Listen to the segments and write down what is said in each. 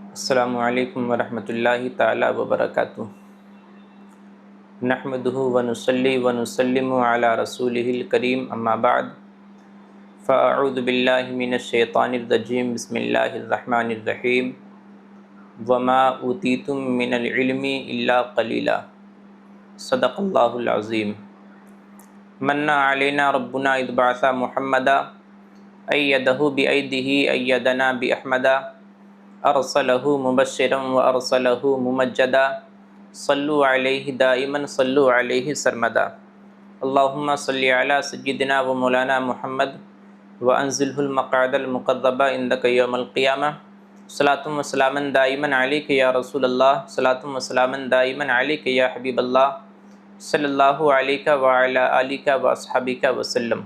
السلام علیکم ورحمۃ اللہ تعالی وبرکاتہ۔ نحمدہ ونصلی ونسلم علی رسولہ الکریم، اما بعد، فاعوذ باللہ من الشیطان الرجیم، بسم اللہ الرحمن الرحیم۔ وما اوتیتم من العلم الا قلیلا، صدق اللہ العظیم۔ من علینا ربنا اذ بعث محمدا ایدہ بایدہ ایدنا باحمدا، ارسلہ مبشرا وارسلہ ممجدا، صلوا علیہ دائما صلوا علیہ سرمدا۔ اللہم صلی علی سیدنا و مولانا محمد وانزلہ المقعد المقرب عندک یوم القیامہ، صلاۃ و سلاما دائما علیک یا رسول اللہ، صلاۃ و سلاما دائما علیک یا حبیب اللہ، صلی اللہ علیہ وعلی آلہ واصحابہ وسلم۔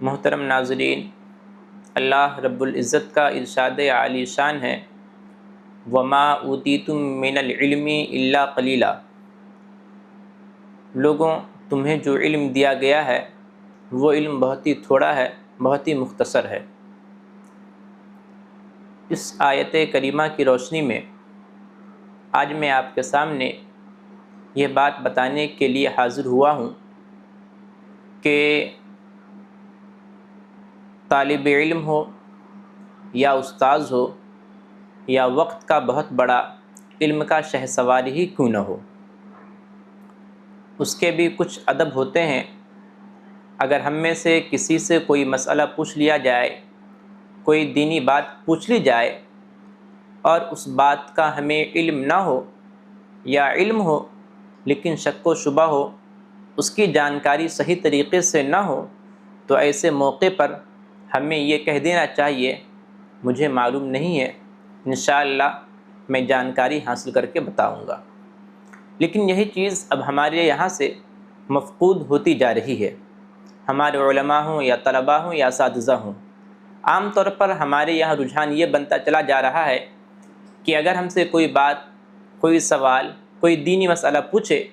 محترم ناظرین، اللہ رب العزت کا ارشاد عالی شان ہے، وما اوتیتم من العلم الا قلیلا۔ لوگوں، تمہیں جو علم دیا گیا ہے وہ علم بہت ہی تھوڑا ہے، بہت ہی مختصر ہے۔ اس آیت کریمہ کی روشنی میں آج میں آپ کے سامنے یہ بات بتانے کے لیے حاضر ہوا ہوں کہ طالب علم ہو یا استاذ ہو یا وقت کا بہت بڑا علم کا شہسوار ہی کیوں نہ ہو، اس کے بھی کچھ ادب ہوتے ہیں۔ اگر ہم میں سے کسی سے کوئی مسئلہ پوچھ لیا جائے، کوئی دینی بات پوچھ لی جائے اور اس بات کا ہمیں علم نہ ہو یا علم ہو لیکن شک و شبہ ہو، اس کی جانکاری صحیح طریقے سے نہ ہو، تو ایسے موقع پر ہمیں یہ کہہ دینا چاہیے مجھے معلوم نہیں ہے، انشاءاللہ میں جانکاری حاصل کر کے بتاؤں گا۔ لیکن یہی چیز اب ہمارے یہاں سے مفقود ہوتی جا رہی ہے۔ ہمارے علماء ہوں یا طلباء ہوں یا اساتذہ ہوں، عام طور پر ہمارے یہاں رجحان یہ بنتا چلا جا رہا ہے کہ اگر ہم سے کوئی بات، کوئی سوال، کوئی دینی مسئلہ پوچھے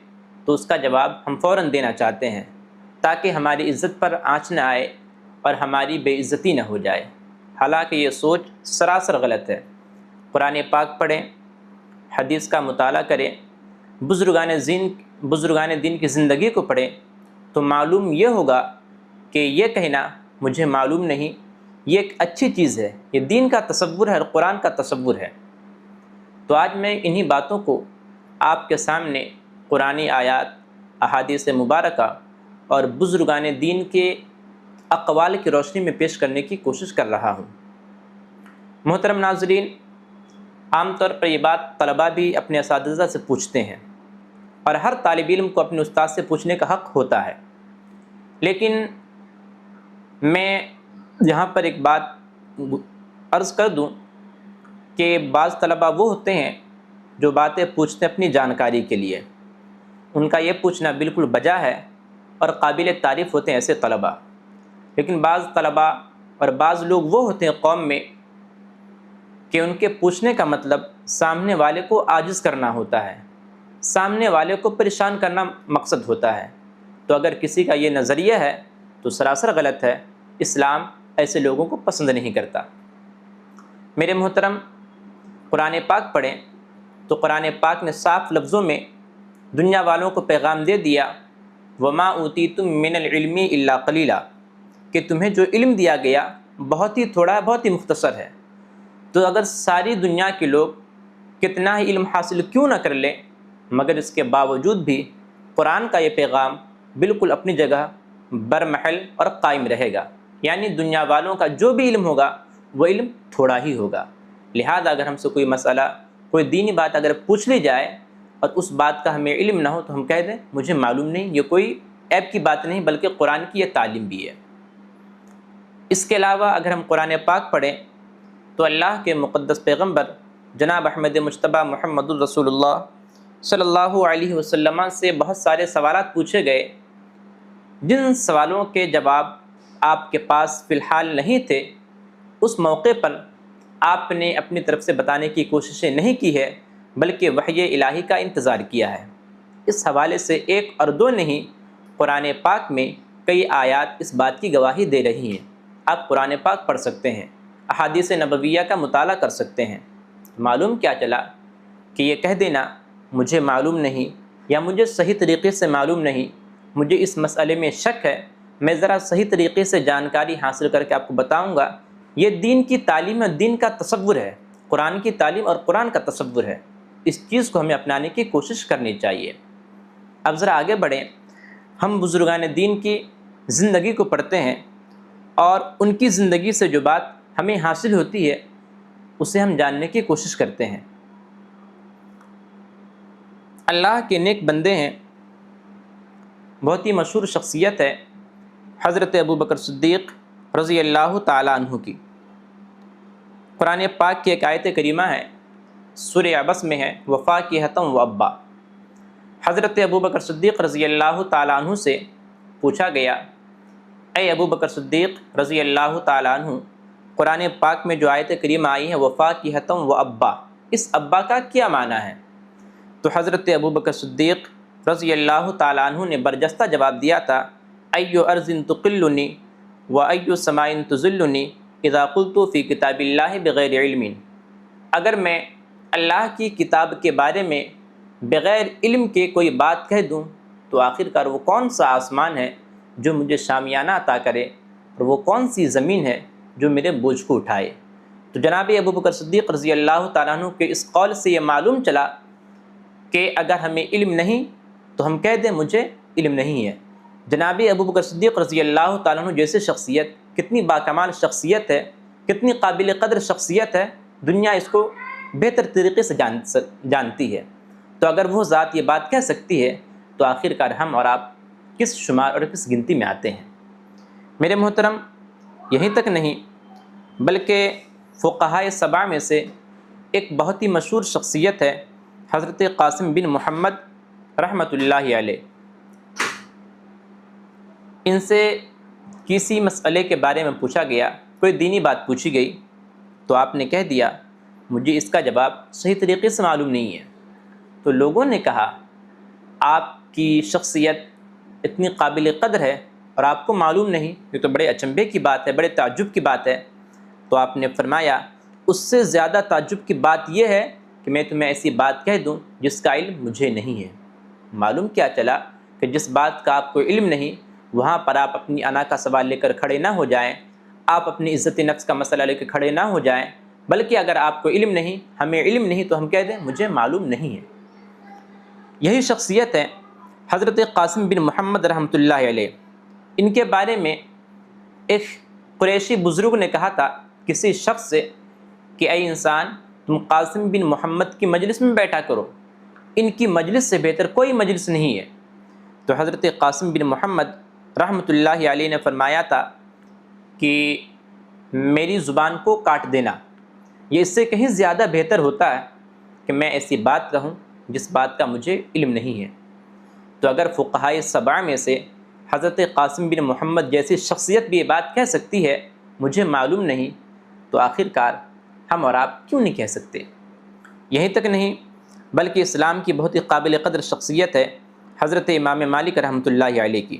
تو اس کا جواب ہم فوراً دینا چاہتے ہیں تاکہ ہماری عزت پر آنچ نہ آئے اور ہماری بے عزتی نہ ہو جائے۔ حالانکہ یہ سوچ سراسر غلط ہے۔ قرآن پاک پڑھیں، حدیث کا مطالعہ کریں، بزرگان دین کی زندگی کو پڑھیں تو معلوم یہ ہوگا کہ یہ کہنا مجھے معلوم نہیں یہ ایک اچھی چیز ہے، یہ دین کا تصور ہے اور قرآن کا تصور ہے۔ تو آج میں انہی باتوں کو آپ کے سامنے قرآنی آیات، احادیث مبارکہ اور بزرگان دین کے اقوال کی روشنی میں پیش کرنے کی کوشش کر رہا ہوں۔ محترم ناظرین، عام طور پر یہ بات طلباء بھی اپنے اساتذہ سے پوچھتے ہیں اور ہر طالب علم کو اپنے استاد سے پوچھنے کا حق ہوتا ہے، لیکن میں یہاں پر ایک بات عرض کر دوں کہ بعض طلباء وہ ہوتے ہیں جو باتیں پوچھتے ہیں اپنی جانکاری کے لیے، ان کا یہ پوچھنا بالکل بجا ہے اور قابل تعریف ہوتے ہیں ایسے طلباء۔ لیکن بعض طلباء اور بعض لوگ وہ ہوتے ہیں قوم میں کہ ان کے پوچھنے کا مطلب سامنے والے کو عاجز کرنا ہوتا ہے، سامنے والے کو پریشان کرنا مقصد ہوتا ہے۔ تو اگر کسی کا یہ نظریہ ہے تو سراسر غلط ہے، اسلام ایسے لوگوں کو پسند نہیں کرتا۔ میرے محترم، قرآن پاک پڑھیں تو قرآن پاک نے صاف لفظوں میں دنیا والوں کو پیغام دے دیا، وما اوتیتم من العلم الا قلیلا، کہ تمہیں جو علم دیا گیا بہت ہی تھوڑا ہے، بہت ہی مختصر ہے۔ تو اگر ساری دنیا کے لوگ کتنا ہی علم حاصل کیوں نہ کر لیں، مگر اس کے باوجود بھی قرآن کا یہ پیغام بالکل اپنی جگہ برمحل اور قائم رہے گا، یعنی دنیا والوں کا جو بھی علم ہوگا وہ علم تھوڑا ہی ہوگا۔ لہذا اگر ہم سے کوئی مسئلہ، کوئی دینی بات اگر پوچھ لی جائے اور اس بات کا ہمیں علم نہ ہو تو ہم کہہ دیں مجھے معلوم نہیں، یہ کوئی عیب کی بات نہیں بلکہ قرآن کی یہ تعلیم بھی ہے۔ اس کے علاوہ اگر ہم قرآن پاک پڑھیں تو اللہ کے مقدس پیغمبر جناب احمد مجتبیٰ محمد الرسول اللہ صلی اللہ علیہ وسلم سے بہت سارے سوالات پوچھے گئے، جن سوالوں کے جواب آپ کے پاس فی الحال نہیں تھے، اس موقع پر آپ نے اپنی طرف سے بتانے کی کوششیں نہیں کی ہے بلکہ وحی الہی کا انتظار کیا ہے۔ اس حوالے سے ایک اور دو نہیں، قرآن پاک میں کئی آیات اس بات کی گواہی دے رہی ہیں۔ آپ قرآن پاک پڑھ سکتے ہیں، احادیث نبویہ کا مطالعہ کر سکتے ہیں۔ معلوم کیا چلا کہ یہ کہہ دینا مجھے معلوم نہیں یا مجھے صحیح طریقے سے معلوم نہیں، مجھے اس مسئلے میں شک ہے، میں ذرا صحیح طریقے سے جانکاری حاصل کر کے آپ کو بتاؤں گا، یہ دین کی تعلیم ہے، دین کا تصور ہے، قرآن کی تعلیم اور قرآن کا تصور ہے۔ اس چیز کو ہمیں اپنانے کی کوشش کرنی چاہیے۔ اب ذرا آگے بڑھیں، ہم بزرگان دین کی زندگی کو پڑھتے ہیں اور ان کی زندگی سے جو بات ہمیں حاصل ہوتی ہے اسے ہم جاننے کی کوشش کرتے ہیں۔ اللہ کے نیک بندے ہیں، بہت ہی مشہور شخصیت ہے حضرت ابوبکر صدیق رضی اللہ تعالیٰ عنہ کی۔ قرآن پاک کی ایک آیت کریمہ ہے، سورہ عبس میں ہے، وفاکہۃ و ابا۔ حضرت ابوبکر صدیق رضی اللہ تعالیٰ عنہ سے پوچھا گیا، اے ابوبکر صدیق رضی اللہ تعالیٰ عنہ، قرآن پاک میں جو آیت کریمہ آئی ہے وفاکہۃ و ابا، اس ابا کا کیا معنی ہے؟ تو حضرت ابوبکر صدیق رضی اللہ تعالیٰ عنہ نے برجستہ جواب دیا تھا، ایو ارض تقلنی و ایو سماء تذلنی اذا قلت فی کتاب اللہ بغیر علم۔ اگر میں اللہ کی کتاب کے بارے میں بغیر علم کے کوئی بات کہہ دوں تو آخرکار وہ کون سا آسمان ہے جو مجھے شامیانہ عطا کرے، اور وہ کون سی زمین ہے جو میرے بوجھ کو اٹھائے؟ تو جناب ابوبکر صدیق رضی اللہ تعالیٰ عنہ کے اس قول سے یہ معلوم چلا کہ اگر ہمیں علم نہیں تو ہم کہہ دیں مجھے علم نہیں ہے۔ جناب ابوبکر صدیق رضی اللہ تعالیٰ عنہ جیسے شخصیت کتنی باکمال شخصیت ہے، کتنی قابل قدر شخصیت ہے، دنیا اس کو بہتر طریقے سے جانتی ہے۔ تو اگر وہ ذات یہ بات کہہ سکتی ہے تو آخرکار ہم اور آپ کس شمار اور کس گنتی میں آتے ہیں؟ میرے محترم، یہیں تک نہیں بلکہ فقہائے سبع میں سے ایک بہت ہی مشہور شخصیت ہے حضرت قاسم بن محمد رحمۃ اللہ علیہ۔ ان سے کسی مسئلے کے بارے میں پوچھا گیا، کوئی دینی بات پوچھی گئی تو آپ نے کہہ دیا مجھے اس کا جواب صحیح طریقے سے معلوم نہیں ہے۔ تو لوگوں نے کہا آپ کی شخصیت اتنی قابل قدر ہے اور آپ کو معلوم نہیں، یہ تو بڑے اچنبے کی بات ہے، بڑے تعجب کی بات ہے۔ تو آپ نے فرمایا اس سے زیادہ تعجب کی بات یہ ہے کہ میں تمہیں ایسی بات کہہ دوں جس کا علم مجھے نہیں ہے۔ معلوم کیا چلا کہ جس بات کا آپ کو علم نہیں وہاں پر آپ اپنی انا کا سوال لے کر کھڑے نہ ہو جائیں، آپ اپنی عزت نفس کا مسئلہ لے کر کھڑے نہ ہو جائیں، بلکہ اگر آپ کو علم نہیں، ہمیں علم نہیں، تو ہم کہہ دیں مجھے معلوم نہیں ہے۔ یہی شخصیت ہے حضرت قاسم بن محمد رحمۃ اللہ علیہ۔ ان کے بارے میں ایک قریشی بزرگ نے کہا تھا کسی شخص سے کہ اے انسان، تم قاسم بن محمد کی مجلس میں بیٹھا کرو، ان کی مجلس سے بہتر کوئی مجلس نہیں ہے۔ تو حضرت قاسم بن محمد رحمۃ اللہ علیہ نے فرمایا تھا کہ میری زبان کو کاٹ دینا، یہ اس سے کہیں زیادہ بہتر ہوتا ہے کہ میں ایسی بات کہوں جس بات کا مجھے علم نہیں ہے۔ تو اگر فقہائے سبع میں سے حضرت قاسم بن محمد جیسی شخصیت بھی یہ بات کہہ سکتی ہے مجھے معلوم نہیں، تو آخرکار ہم اور آپ کیوں نہیں کہہ سکتے؟ یہیں تک نہیں بلکہ اسلام کی بہت ہی قابل قدر شخصیت ہے حضرت امام مالک رحمۃ اللہ علیہ کی۔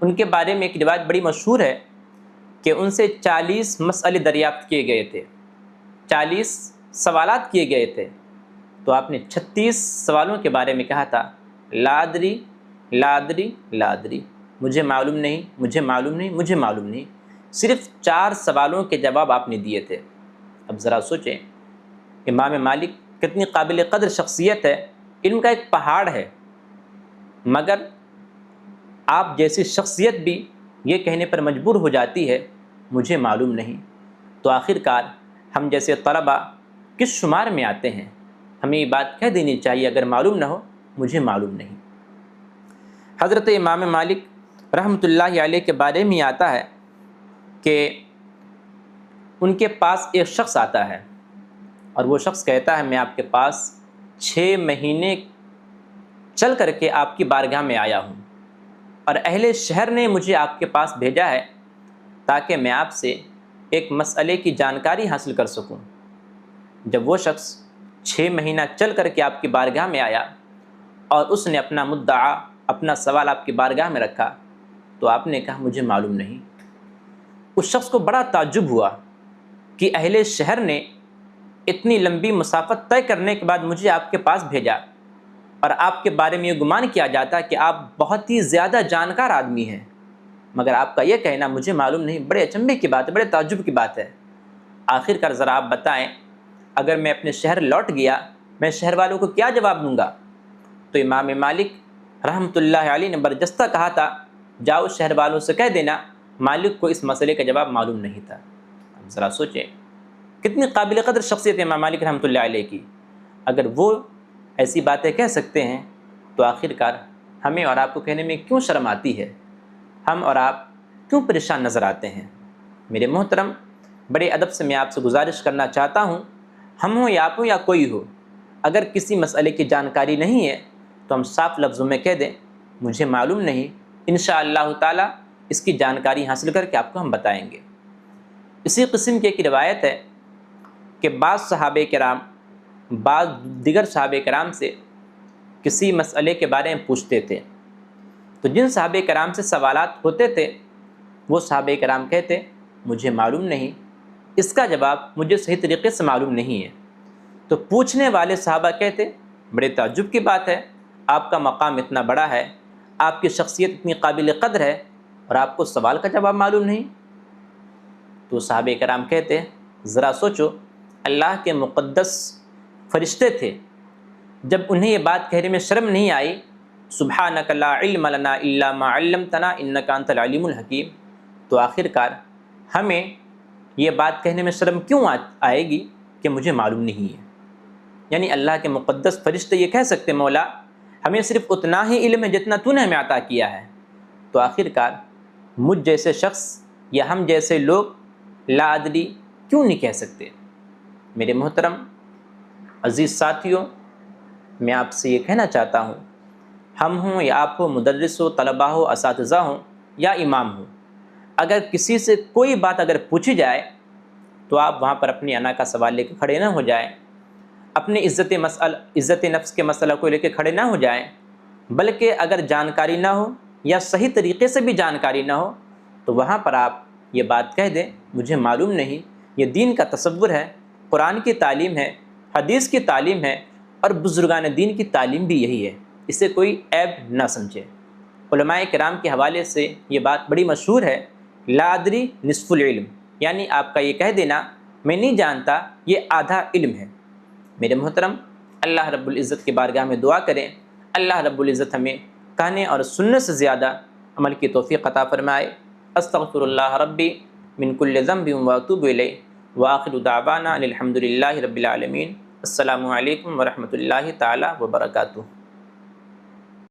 ان کے بارے میں ایک روایت بڑی مشہور ہے کہ ان سے 40 مسئلے دریافت کیے گئے تھے، 40 سوالات کیے گئے تھے، تو آپ نے 36 سوالوں کے بارے میں کہا تھا لا ادری لا ادری لا ادری، مجھے معلوم نہیں، مجھے معلوم نہیں، مجھے معلوم نہیں۔ صرف 4 سوالوں کے جواب آپ نے دیے تھے۔ اب ذرا سوچیں، امام مالک کتنی قابل قدر شخصیت ہے، علم کا ایک پہاڑ ہے، مگر آپ جیسی شخصیت بھی یہ کہنے پر مجبور ہو جاتی ہے مجھے معلوم نہیں، تو آخرکار ہم جیسے طلباء کس شمار میں آتے ہیں؟ ہمیں یہ بات کہہ دینی چاہیے اگر معلوم نہ ہو مجھے معلوم نہیں۔ حضرت امام مالک رحمۃ اللہ علیہ کے بارے میں آتا ہے کہ ان کے پاس ایک شخص آتا ہے اور وہ شخص کہتا ہے میں آپ کے پاس 6 مہینے چل کر کے آپ کی بارگاہ میں آیا ہوں اور اہل شہر نے مجھے آپ کے پاس بھیجا ہے تاکہ میں آپ سے ایک مسئلے کی جانکاری حاصل کر سکوں۔ جب وہ شخص 6 مہینہ چل کر کے آپ کی بارگاہ میں آیا اور اس نے اپنا مدعا، اپنا سوال آپ کی بارگاہ میں رکھا تو آپ نے کہا مجھے معلوم نہیں۔ اس شخص کو بڑا تعجب ہوا کہ اہل شہر نے اتنی لمبی مسافت طے کرنے کے بعد مجھے آپ کے پاس بھیجا، اور آپ کے بارے میں یہ گمان کیا جاتا کہ آپ بہت ہی زیادہ جانکار آدمی ہیں، مگر آپ کا یہ کہنا مجھے معلوم نہیں، بڑے اچنبھے کی بات ہے، بڑے تعجب کی بات ہے۔ آخر کار ذرا آپ بتائیں، اگر میں اپنے شہر لوٹ گیا، میں شہر والوں کو کیا جواب دوں گا؟ تو امام مالک رحمۃ اللہ علیہ نے برجستہ کہا تھا، جاؤ شہر والوں سے کہہ دینا مالک کو اس مسئلے کا جواب معلوم نہیں تھا۔ اب ذرا سوچیں کتنی قابل قدر شخصیت ہے امام مالک رحمۃ اللہ علیہ کی۔ اگر وہ ایسی باتیں کہہ سکتے ہیں تو آخر کار ہمیں اور آپ کو کہنے میں کیوں شرم آتی ہے؟ ہم اور آپ کیوں پریشان نظر آتے ہیں؟ میرے محترم، بڑے ادب سے میں آپ سے گزارش کرنا چاہتا ہوں، ہم ہوں یا آپ ہوں یا کوئی ہو، اگر کسی مسئلے کی جانکاری نہیں ہے تو ہم صاف لفظوں میں کہہ دیں مجھے معلوم نہیں، انشاءاللہ تعالی اس کی جانکاری حاصل کر کے آپ کو ہم بتائیں گے۔ اسی قسم کی ایک روایت ہے کہ بعض صحابہ کرام بعض دیگر صحابہ کرام سے کسی مسئلے کے بارے میں پوچھتے تھے، تو جن صحابہ کرام سے سوالات ہوتے تھے وہ صحابہ کرام کہتے مجھے معلوم نہیں، اس کا جواب مجھے صحیح طریقے سے معلوم نہیں ہے۔ تو پوچھنے والے صحابہ کہتے بڑے تعجب کی بات ہے، آپ کا مقام اتنا بڑا ہے، آپ کی شخصیت اتنی قابل قدر ہے، اور آپ کو سوال کا جواب معلوم نہیں؟ تو صحابہ کرام کہتے ذرا سوچو، اللہ کے مقدس فرشتے تھے، جب انہیں یہ بات کہنے میں شرم نہیں آئی، سبحانک لا علم لنا الا ما علمتنا انک انت العلیم الحکیم، تو آخر کار ہمیں یہ بات کہنے میں شرم کیوں آئے گی کہ مجھے معلوم نہیں ہے؟ یعنی اللہ کے مقدس فرشتے یہ کہہ سکتے مولا ہمیں صرف اتنا ہی علم ہے جتنا تو نے ہمیں عطا کیا ہے، تو آخر کار مجھ جیسے شخص یا ہم جیسے لوگ لا ادری کیوں نہیں کہہ سکتے؟ میرے محترم عزیز ساتھیوں، میں آپ سے یہ کہنا چاہتا ہوں، ہم ہوں یا آپ ہو، مدرس ہو، طلباء ہو، اساتذہ ہوں یا امام ہو، اگر کسی سے کوئی بات اگر پوچھی جائے تو آپ وہاں پر اپنی انا کا سوال لے کے کھڑے نہ ہو جائیں، اپنی عزت نفس کے مسئلہ کو لے کے کھڑے نہ ہو جائیں، بلکہ اگر جانکاری نہ ہو یا صحیح طریقے سے بھی جانکاری نہ ہو تو وہاں پر آپ یہ بات کہہ دیں مجھے معلوم نہیں۔ یہ دین کا تصور ہے، قرآن کی تعلیم ہے، حدیث کی تعلیم ہے، اور بزرگان دین کی تعلیم بھی یہی ہے، اسے کوئی عیب نہ سمجھے۔ علماء کرام کے حوالے سے یہ بات بڑی مشہور ہے، لا ادری نصف العلم، یعنی آپ کا یہ کہہ دینا میں نہیں جانتا یہ آدھا علم ہے۔ میرے محترم، اللہ رب العزت کی بارگاہ میں دعا کریں، اللہ رب العزت ہمیں کہنے اور سننے سے زیادہ عمل کی توفیق عطا فرمائے۔ استغفر اللہ ربی من کل ذنب واتوب الیہ، وآخر دعوانا الحمد للہ رب العالمین۔ السلام علیکم ورحمۃ اللہ تعالی وبرکاتہ۔